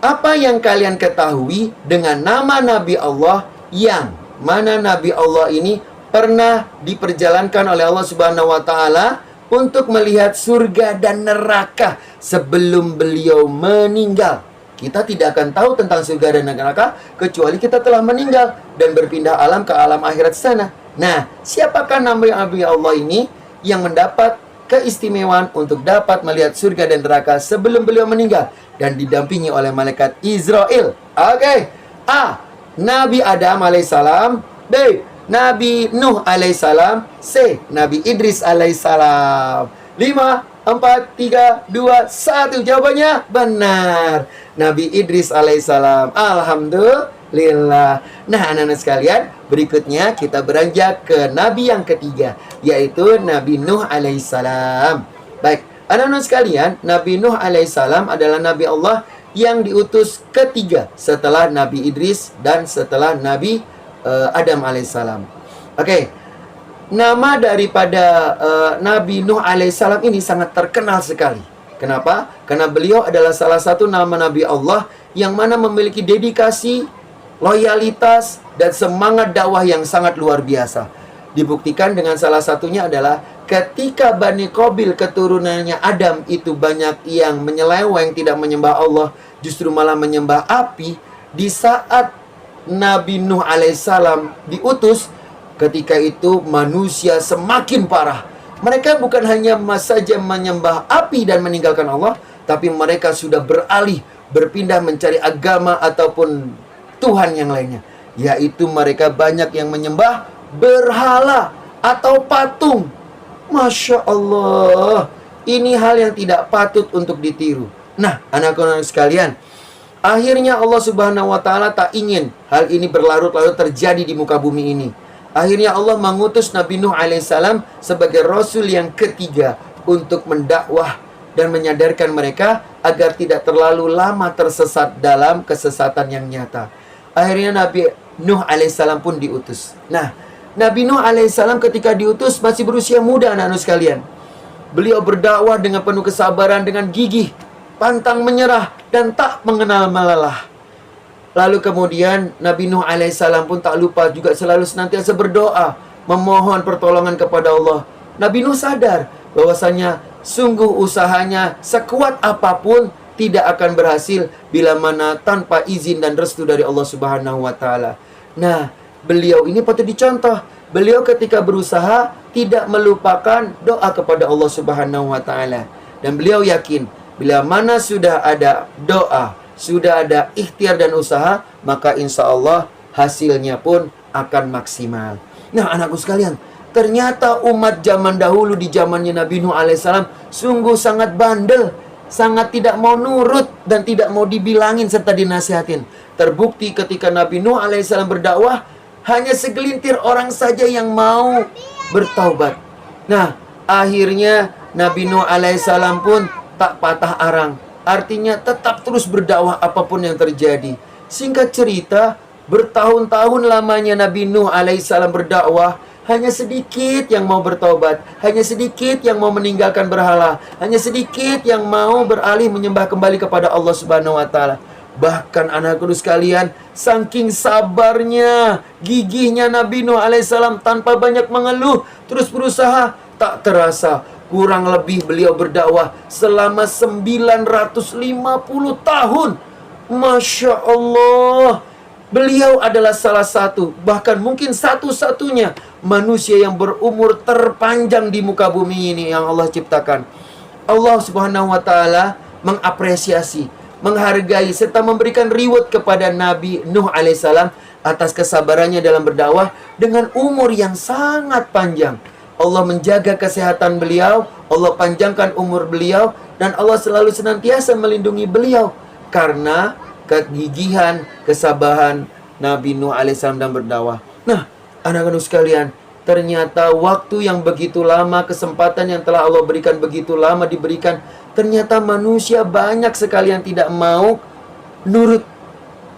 apa yang kalian ketahui dengan nama Nabi Allah yang mana Nabi Allah ini pernah diperjalankan oleh Allah Subhanahu wa Ta'ala untuk melihat surga dan neraka sebelum beliau meninggal? Kita tidak akan tahu tentang surga dan neraka kecuali kita telah meninggal dan berpindah alam ke alam akhirat sana. Nah, siapakah Nabi Allah ini yang mendapat keistimewaan untuk dapat melihat surga dan neraka sebelum beliau meninggal dan didampingi oleh malaikat Israel? Oke. A. Nabi Adam alaihissalam. B. Nabi Nuh alaihissalam. C. Nabi Idris alaihissalam. 5, 4, 3, 2, 1. Jawabannya benar, Nabi Idris alaihissalam. Alhamdulillah. Nah, anak-anak sekalian, berikutnya kita beranjak ke Nabi yang ketiga, yaitu Nabi Nuh alaihissalam. Baik, anak-anak sekalian, Nabi Nuh alaihissalam adalah Nabi Allah yang diutus ketiga setelah Nabi Idris dan setelah Nabi Adam alaihissalam. Oke, nama daripada Nabi Nuh alaihissalam ini sangat terkenal sekali. Kenapa? Karena beliau adalah salah satu nama Nabi Allah yang mana memiliki dedikasi, loyalitas, dan semangat dakwah yang sangat luar biasa. Dibuktikan dengan salah satunya adalah ketika Bani Qabil keturunannya Adam itu banyak yang menyeleweng, tidak menyembah Allah, justru malah menyembah api. Di saat Nabi Nuh alaihissalam diutus, ketika itu manusia semakin parah. Mereka bukan hanya saja menyembah api dan meninggalkan Allah, tapi mereka sudah beralih, berpindah mencari agama ataupun Tuhan yang lainnya, yaitu mereka banyak yang menyembah berhala atau patung. Masya Allah, ini hal yang tidak patut untuk ditiru. Nah, anak-anak sekalian, akhirnya Allah Subhanahu wa Ta'ala tak ingin hal ini berlarut-larut terjadi di muka bumi ini. Akhirnya Allah mengutus Nabi Nuh alaihissalam sebagai Rasul yang ketiga untuk mendakwah dan menyadarkan mereka agar tidak terlalu lama tersesat dalam kesesatan yang nyata. Akhirnya Nabi Nuh alaihissalam pun diutus. Nah, Nabi Nuh alaihissalam ketika diutus masih berusia muda, anak-anak sekalian. Beliau berdakwah dengan penuh kesabaran, dengan gigih, pantang menyerah, dan tak mengenal melelah. Lalu kemudian Nabi Nuh alaihissalam pun tak lupa juga selalu senantiasa berdoa, memohon pertolongan kepada Allah. Nabi Nuh sadar bahwasanya sungguh usahanya sekuat apapun tidak akan berhasil bila mana tanpa izin dan restu dari Allah Subhanahu wa Ta'ala. Nah, beliau ini patut dicontoh. Beliau ketika berusaha tidak melupakan doa kepada Allah Subhanahu wa Ta'ala. Dan beliau yakin bila mana sudah ada doa, sudah ada ikhtiar dan usaha, maka insya Allah hasilnya pun akan maksimal. Nah, anakku sekalian, ternyata umat zaman dahulu di zamannya Nabi Nuh alaihissalam sungguh sangat bandel, sangat tidak mau nurut dan tidak mau dibilangin serta dinasihatin. Terbukti ketika Nabi Nuh alaihissalam berdakwah, hanya segelintir orang saja yang mau bertaubat. Nah, akhirnya Nabi Nuh alaihissalam pun tak patah arang. Artinya tetap terus berdakwah apapun yang terjadi. Singkat cerita, bertahun-tahun lamanya Nabi Nuh alaihissalam berdakwah, Hanya sedikit yang mau bertobat, hanya sedikit yang mau meninggalkan berhala, hanya sedikit yang mau beralih menyembah kembali kepada Allah Subhanahu wa taala. Bahkan anakku sekalian, saking sabarnya, gigihnya Nabi Nuh alaihissalam tanpa banyak mengeluh, terus berusaha, tak terasa kurang lebih beliau berdakwah selama 950 tahun. Masya Allah. Beliau adalah salah satu, bahkan mungkin satu-satunya manusia yang berumur terpanjang di muka bumi ini yang Allah ciptakan. Allah Subhanahu wa taala mengapresiasi, menghargai serta memberikan reward kepada Nabi Nuh alaihissalam atas kesabarannya dalam berdakwah dengan umur yang sangat panjang. Allah menjaga kesehatan beliau, Allah panjangkan umur beliau, dan Allah selalu senantiasa melindungi beliau karena kegigihan, kesabaran Nabi Nuh alaihissalam dalam berdakwah. Nah, anak-anak sekalian, ternyata waktu yang begitu lama, kesempatan yang telah Allah berikan begitu lama diberikan, ternyata manusia banyak sekali yang tidak mau nurut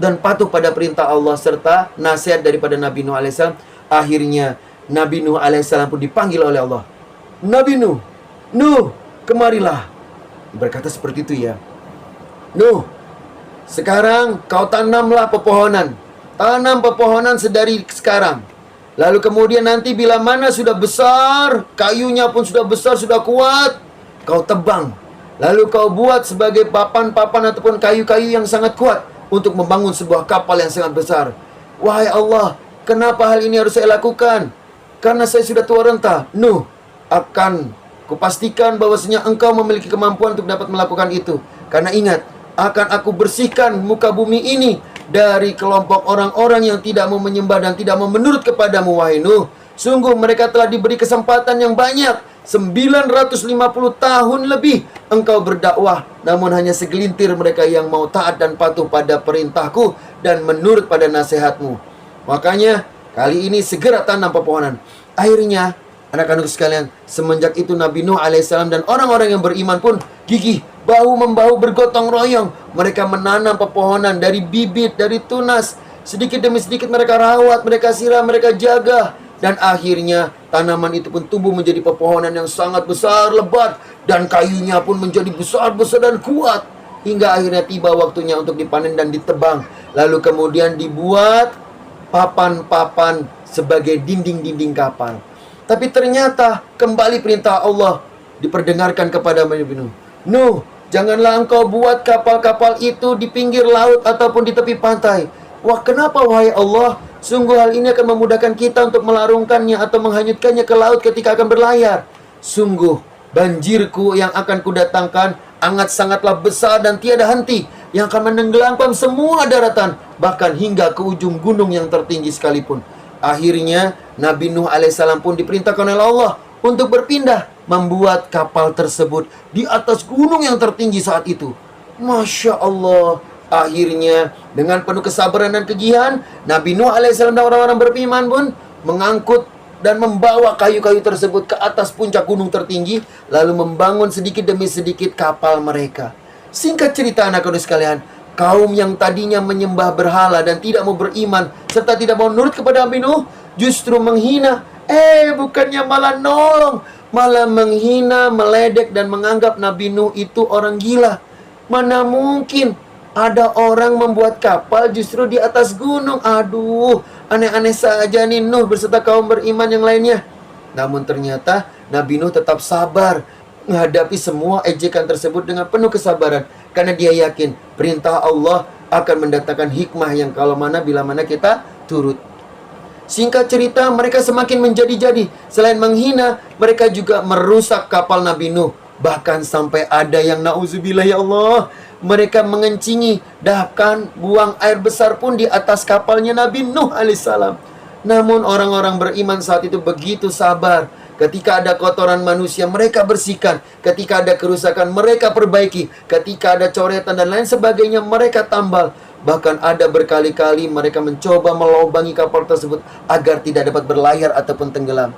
dan patuh pada perintah Allah serta nasihat daripada Nabi Nuh alaihissalam. Akhirnya Nabi Nuh alaihissalam pun dipanggil oleh Allah. Nabi Nuh, Nuh, kemarilah. Berkata seperti itu ya. Nuh, sekarang kau tanamlah pepohonan. Tanam pepohonan sedari sekarang. Lalu kemudian nanti bila mana sudah besar, kayunya pun sudah besar, sudah kuat, kau tebang. Lalu kau buat sebagai papan-papan ataupun kayu-kayu yang sangat kuat untuk membangun sebuah kapal yang sangat besar. Wahai Allah, kenapa hal ini harus saya lakukan? Karena saya sudah tua renta. Nuh, akan kupastikan bahwasanya engkau memiliki kemampuan untuk dapat melakukan itu. Karena ingat, akan aku bersihkan muka bumi ini dari kelompok orang-orang yang tidak mau menyembah dan tidak mau menurut kepadamu, wahai Nuh. Sungguh mereka telah diberi kesempatan yang banyak, 950 tahun lebih engkau berdakwah, namun hanya segelintir mereka yang mau taat dan patuh pada perintahku dan menurut pada nasihatmu. Makanya kali ini segera tanam pepohonan. Akhirnya anak-anak sekalian, semenjak itu Nabi Nuh alaihissalam dan orang-orang yang beriman pun gigih, bahu-membahu bergotong royong. Mereka menanam pepohonan dari bibit, dari tunas. Sedikit demi sedikit mereka rawat, mereka siram, mereka jaga. Dan akhirnya tanaman itu pun tumbuh menjadi pepohonan yang sangat besar, lebat. Dan kayunya pun menjadi besar-besar dan kuat. Hingga akhirnya tiba waktunya untuk dipanen dan ditebang. Lalu kemudian dibuat papan-papan sebagai dinding-dinding kapal. Tapi ternyata kembali perintah Allah diperdengarkan kepada Nabi Nuh. Nuh, janganlah engkau buat kapal-kapal itu di pinggir laut ataupun di tepi pantai. Wah, kenapa wahai Allah? Sungguh hal ini akan memudahkan kita untuk melarungkannya atau menghanyutkannya ke laut ketika akan berlayar. Sungguh, banjirku yang akan kudatangkan amat sangatlah besar dan tiada henti, yang akan menenggelamkan semua daratan, bahkan hingga ke ujung gunung yang tertinggi sekalipun. Akhirnya Nabi Nuh alaihissalam pun diperintahkan oleh Allah untuk berpindah membuat kapal tersebut di atas gunung yang tertinggi saat itu. Masya Allah. Akhirnya dengan penuh kesabaran dan kegigihan, Nabi Nuh alaihissalam dan orang-orang beriman pun mengangkut dan membawa kayu-kayu tersebut ke atas puncak gunung tertinggi, lalu membangun sedikit demi sedikit kapal mereka. Singkat cerita anak-anak sekalian, kaum yang tadinya menyembah berhala dan tidak mau beriman serta tidak mau nurut kepada Nabi Nuh justru menghina, bukannya malah nolong, malah menghina, meledek dan menganggap Nabi Nuh itu orang gila. Mana mungkin ada orang membuat kapal justru di atas gunung. Aduh, aneh-aneh saja nih Nuh beserta kaum beriman yang lainnya. Namun ternyata Nabi Nuh tetap sabar menghadapi semua ejekan tersebut dengan penuh kesabaran, karena dia yakin perintah Allah akan mendatangkan hikmah yang kalau mana bila mana kita turut. Singkat cerita, mereka semakin menjadi-jadi. Selain menghina, mereka juga merusak kapal Nabi Nuh. Bahkan sampai ada yang na'udzubillah ya Allah, mereka mengencingi, bahkan buang air besar pun di atas kapalnya Nabi Nuh alaihissalam. Namun orang-orang beriman saat itu begitu sabar. Ketika ada kotoran manusia, mereka bersihkan. Ketika ada kerusakan, mereka perbaiki. Ketika ada coretan dan lain sebagainya, mereka tambal. Bahkan ada berkali-kali mereka mencoba melobangi kapal tersebut agar tidak dapat berlayar ataupun tenggelam.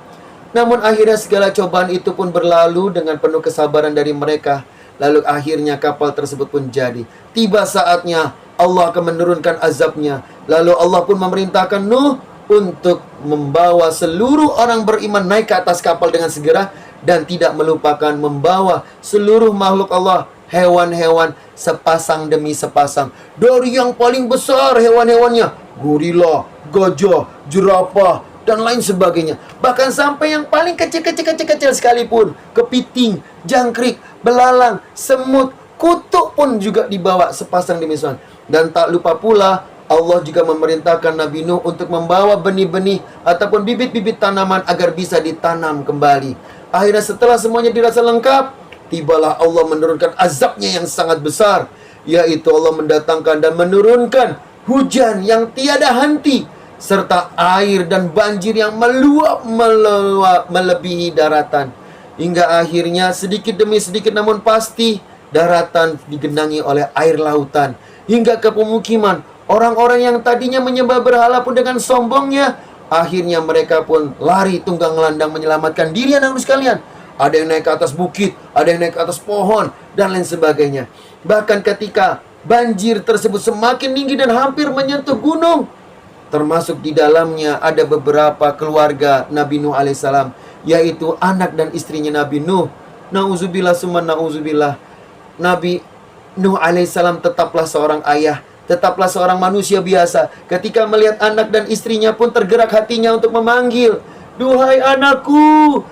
Namun akhirnya segala cobaan itu pun berlalu dengan penuh kesabaran dari mereka. Lalu akhirnya kapal tersebut pun jadi. Tiba saatnya Allah akan menurunkan azabnya. Lalu Allah pun memerintahkan Nuh untuk membawa seluruh orang beriman naik ke atas kapal dengan segera, dan tidak melupakan membawa seluruh makhluk Allah, hewan-hewan sepasang demi sepasang. Dari yang paling besar hewan-hewannya, gorila, gajah, jerapah, dan lain sebagainya. Bahkan sampai yang paling kecil sekalipun, kepiting, jangkrik, belalang, semut, kutuk pun juga dibawa sepasang demi sepasang. Dan tak lupa pula Allah juga memerintahkan Nabi Nuh untuk membawa benih-benih ataupun bibit-bibit tanaman agar bisa ditanam kembali. Akhirnya setelah semuanya dirasa lengkap, tibalah Allah menurunkan azabnya yang sangat besar, yaitu Allah mendatangkan dan menurunkan hujan yang tiada henti, serta air dan banjir yang meluap melebihi daratan. Hingga akhirnya sedikit demi sedikit namun pasti daratan digenangi oleh air lautan, hingga ke pemukiman. Orang-orang yang tadinya menyembah berhala pun dengan sombongnya, akhirnya mereka pun lari tunggang landang menyelamatkan diri, anak-anak sekalian. Ada yang naik ke atas bukit, ada yang naik ke atas pohon, dan lain sebagainya. Bahkan ketika banjir tersebut semakin tinggi dan hampir menyentuh gunung, termasuk di dalamnya ada beberapa keluarga Nabi Nuh alaihissalam, yaitu anak dan istrinya Nabi Nuh. Nauzubillah summa nauzubillah. Nabi Nuh alaihissalam tetaplah seorang ayah, tetaplah seorang manusia biasa. Ketika melihat anak dan istrinya pun tergerak hatinya untuk memanggil, duhai anakku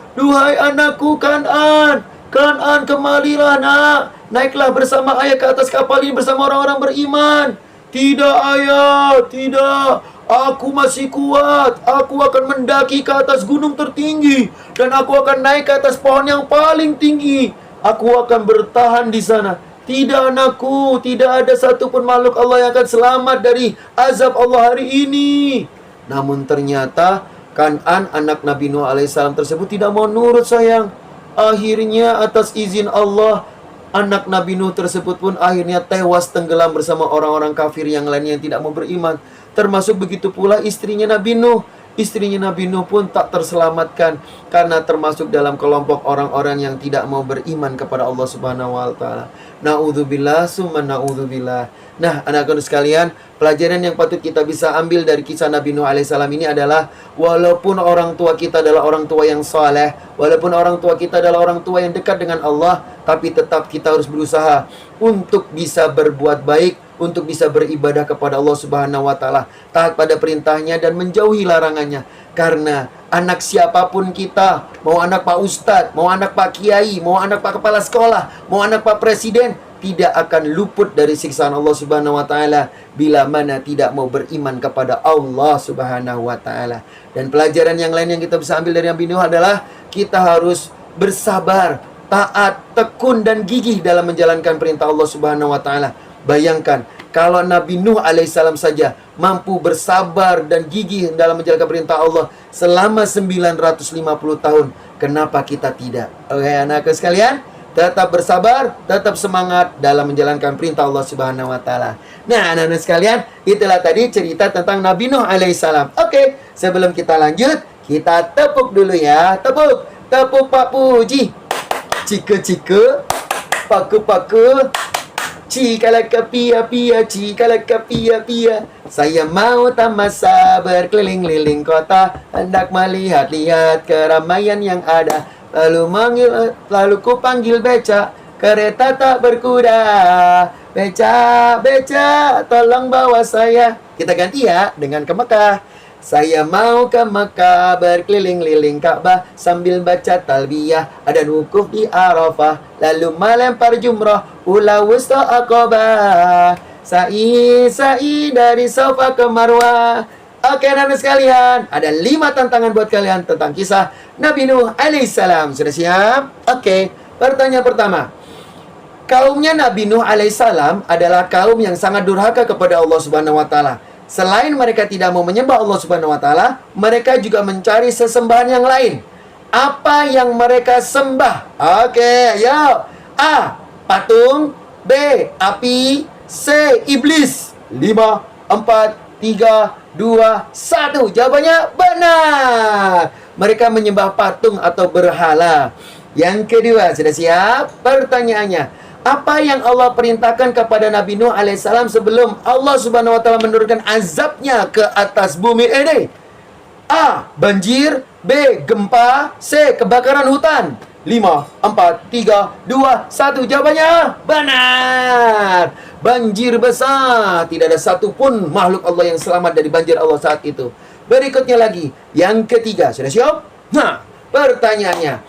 Kan'an, Kan'an kemarilah nak, naiklah bersama ayah ke atas kapal ini bersama orang-orang beriman. Tidak ayah, tidak, aku masih kuat, aku akan mendaki ke atas gunung tertinggi, dan aku akan naik ke atas pohon yang paling tinggi, aku akan bertahan di sana. Tidak anakku, tidak ada satupun makhluk Allah yang akan selamat dari azab Allah hari ini. Namun ternyata Kan'an anak Nabi Nuh alaihissalam tersebut tidak mau nurut sayang. Akhirnya atas izin Allah, anak Nabi Nuh tersebut pun akhirnya tewas tenggelam bersama orang-orang kafir yang lainnya yang tidak mau beriman. Termasuk begitu pula istrinya Nabi Nuh. Istrinya Nabi Nuh pun tak terselamatkan karena termasuk dalam kelompok orang-orang yang tidak mau beriman kepada Allah Subhanahu wa taala. Na'udzubillah summa na'udzubillah. Nah, anak-anak sekalian, pelajaran yang patut kita bisa ambil dari kisah Nabi Nuh alaihissalam ini adalah, walaupun orang tua kita adalah orang tua yang saleh, walaupun orang tua kita adalah orang tua yang dekat dengan Allah, tapi tetap kita harus berusaha untuk bisa berbuat baik, untuk bisa beribadah kepada Allah Subhanahu wa taala, taat pada perintahnya dan menjauhi larangannya. Karena anak siapapun kita, mau anak Pak Ustadz, mau anak Pak Kiai, mau anak Pak Kepala Sekolah, mau anak Pak Presiden, tidak akan luput dari siksaan Allah Subhanahu wa taala bila mana tidak mau beriman kepada Allah Subhanahu wa taala. Dan pelajaran yang lain yang kita bisa ambil dari Nabi Nuh adalah kita harus bersabar, taat, tekun dan gigih dalam menjalankan perintah Allah Subhanahu wa taala. Bayangkan kalau Nabi Nuh alaihissalam saja mampu bersabar dan gigih dalam menjalankan perintah Allah selama 950 tahun, kenapa kita tidak? Oke, anak-anak sekalian, tetap bersabar, tetap semangat dalam menjalankan perintah Allah Subhanahu wa taala. Nah, anak-anak sekalian, itulah tadi cerita tentang Nabi Nuh alaihissalam. Oke, sebelum kita lanjut, kita tepuk dulu ya. Tepuk, tepuk Pak Puji. Cike-cike, paku-paku. Cikalaka pia-pia, cikalaka pia-pia. Saya mau tamasa berkeliling-liling kota, hendak melihat-lihat keramaian yang ada. Lalu ku panggil beca, kereta tak berkuda. Beca, tolong bawa saya. Kita ganti ya dengan ke Mekah. Saya mau ke Mekah berkeliling-liling Ka'bah sambil baca talbiyah, ada wukuf di Arafah, lalu melempar jumrah ula wusta Aqabah, sa'i dari Safa ke Marwah. Oke, anak-anak sekalian, ada 5 tantangan buat kalian tentang kisah Nabi Nuh alaihissalam. Sudah siap? Oke, pertanyaan pertama. Kaumnya Nabi Nuh alaihissalam adalah kaum yang sangat durhaka kepada Allah Subhanahu wa taala. Selain mereka tidak mau menyembah Allah Subhanahu wa taala, mereka juga mencari sesembahan yang lain. Apa yang mereka sembah? Oke, ayo. A. Patung. B. Api. C. Iblis. 5, 4, 3, 2, 1. Jawabannya benar. Mereka menyembah patung atau berhala. Yang kedua, sudah siap? Pertanyaannya, apa yang Allah perintahkan kepada Nabi Nuh alaihissalam sebelum Allah Subhanahu wa taala menurunkan azabnya ke atas bumi ini? A. Banjir. B. Gempa. C. Kebakaran hutan. 5, 4, 3, 2, 1. Jawabannya benar. Banjir besar. Tidak ada satupun makhluk Allah yang selamat dari banjir Allah saat itu. Berikutnya lagi, yang ketiga. Sudah siap? Nah, pertanyaannya,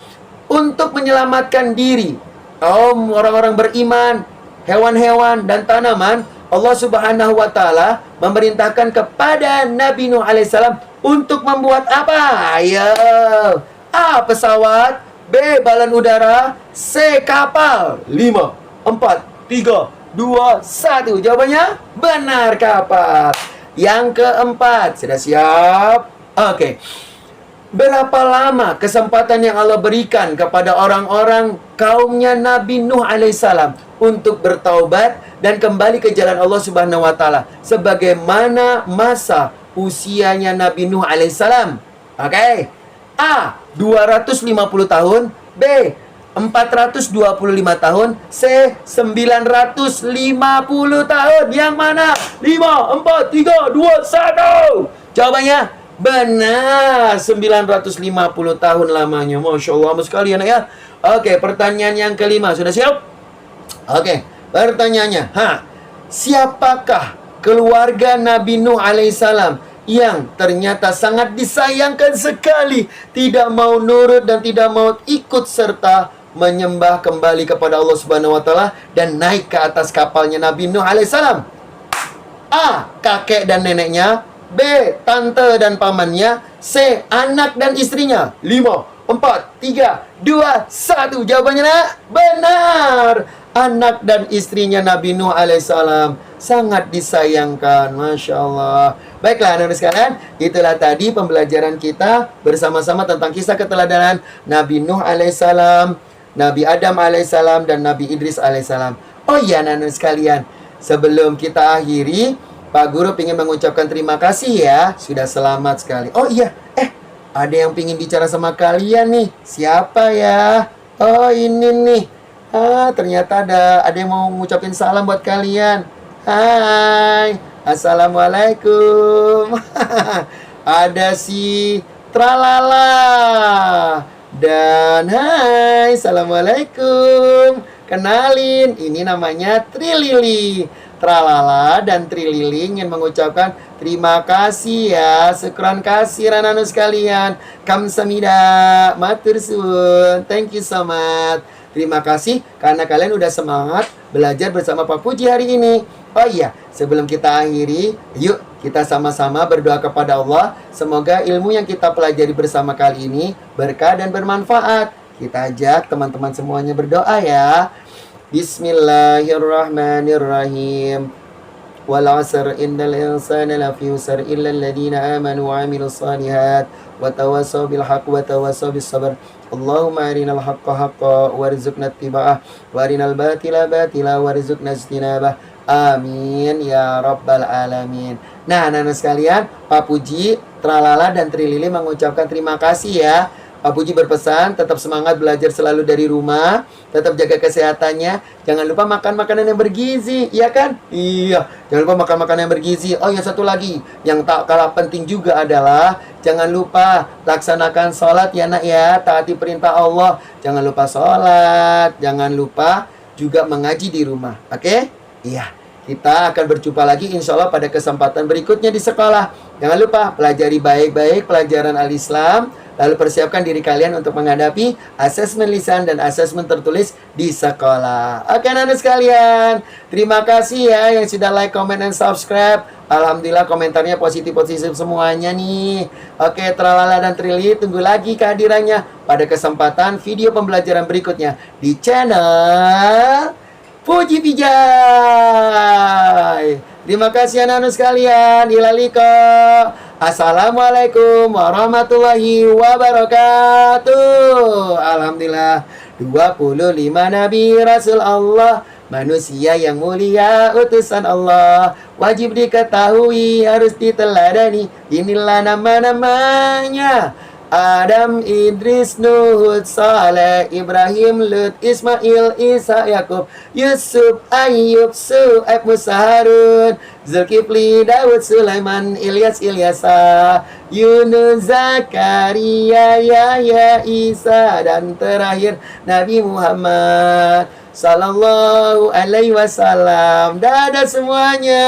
untuk menyelamatkan diri orang-orang beriman, hewan-hewan dan tanaman, Allah Subhanahu wa taala memerintahkan kepada Nabi Nuh alaihissalam untuk membuat apa? Ayo. A. Pesawat. B. Balon udara. C. Kapal. 5, 4, 3, 2, 1. Jawabannya benar, kapal. Yang keempat. Sudah siap? Oke. Berapa lama kesempatan yang Allah berikan kepada orang-orang kaumnya Nabi Nuh alaihissalam untuk bertaubat dan kembali ke jalan Allah Subhanahu wa taala? Sebagaimana masa usianya Nabi Nuh alaihissalam? Oke. A. 250 tahun. B. 425 tahun. C. 950 tahun. Yang mana? 5, 4, 3, 2, 1. Jawabannya benar. 950 tahun lamanya. Masya Allah sekalian ya. Oke, pertanyaan yang kelima. Sudah siap? Oke, pertanyaannya. Siapakah keluarga Nabi Nuh alaihissalam yang ternyata sangat disayangkan sekali, tidak mau nurut dan tidak mau ikut serta menyembah kembali kepada Allah Subhanahu wa taala dan naik ke atas kapalnya Nabi Nuh alaihissalam? A. Kakek dan neneknya. B. Tante dan pamannya. C. Anak dan istrinya. 5, 4, 3, 2, 1. Jawabannya benar. Anak dan istrinya Nabi Nuh alaihissalam sangat disayangkan. Masya Allah. Baiklah anak-anak sekalian, itulah tadi pembelajaran kita bersama-sama tentang kisah keteladanan Nabi Nuh alaihissalam, Nabi Adam alaihissalam, dan Nabi Idris alaihissalam. Oh iya anak-anak sekalian, sebelum kita akhiri, Pak Guru ingin mengucapkan terima kasih ya, sudah selamat sekali. Oh iya, ada yang ingin bicara sama kalian nih. Siapa ya? Oh ini nih. Ternyata ada yang mau ngucapin salam buat kalian. Hai, assalamualaikum. Ada si Tralala. Dan hai, assalamualaikum. Kenalin, ini namanya Trilili. Tralala dan Trilili ingin mengucapkan terima kasih ya. Syukran kasih anak-anak sekalian. Kamsahamnida, matur suwun. Thank you so much. Terima kasih karena kalian udah semangat belajar bersama Pak Puji hari ini. Oh iya, sebelum kita akhiri, yuk kita sama-sama berdoa kepada Allah. Semoga ilmu yang kita pelajari bersama kali ini berkah dan bermanfaat. Kita ajak teman-teman semuanya berdoa ya. Bismillahirrahmanirrahim. Wal 'asr innal insana lafi khusr illa alladziina aamanu wa 'amilus shalihaat wa tawassaw bil haqqi wa tawassaw bis sabr. Allahumma arinal haqqa haqqa warzuqna ittiba'ah wa arinal batila batila warzuqna ijtinabah. Amin ya rabbal alamin. Nah, anak-anak sekalian, Pak Puji, Tralala dan Trilili mengucapkan terima kasih ya. Pak Puji berpesan tetap semangat belajar selalu dari rumah, tetap jaga kesehatannya, jangan lupa makan makanan yang bergizi, iya kan? Iya, jangan lupa makan makanan yang bergizi. Oh ya, satu lagi yang tak kalah penting juga adalah jangan lupa laksanakan sholat ya nak ya, taati perintah Allah. Jangan lupa sholat, jangan lupa juga mengaji di rumah. Oke? Iya, kita akan berjumpa lagi insya Allah pada kesempatan berikutnya di sekolah. Jangan lupa pelajari baik-baik pelajaran Al-Islam, lalu persiapkan diri kalian untuk menghadapi asesmen lisan dan asesmen tertulis di sekolah. Oke anak-anak sekalian, terima kasih ya yang sudah like, comment, dan subscribe. Alhamdulillah komentarnya positif-positif semuanya nih. Oke, Tralala dan Trili, tunggu lagi kehadirannya pada kesempatan video pembelajaran berikutnya di channel Puji Pijay. Terima kasih anak-anak sekalian. Ilaliko. Assalamualaikum warahmatullahi wabarakatuh. Alhamdulillah. 25 Nabi Rasul Allah, manusia yang mulia utusan Allah, wajib diketahui harus diteladani. Inilah nama-namanya: Adam, Idris, Nuh, Saleh, Ibrahim, Lut, Ismail, Isa, Yakub, Yusuf, Ayub, Su'aib, Musa, Harun, Zulkifli, Daud, Sulaiman, Ilyas, Ilyasa, Yunus, Zakaria, Yahya, Isa, dan terakhir Nabi Muhammad Sallallahu alaihi wasallam. Dadah semuanya.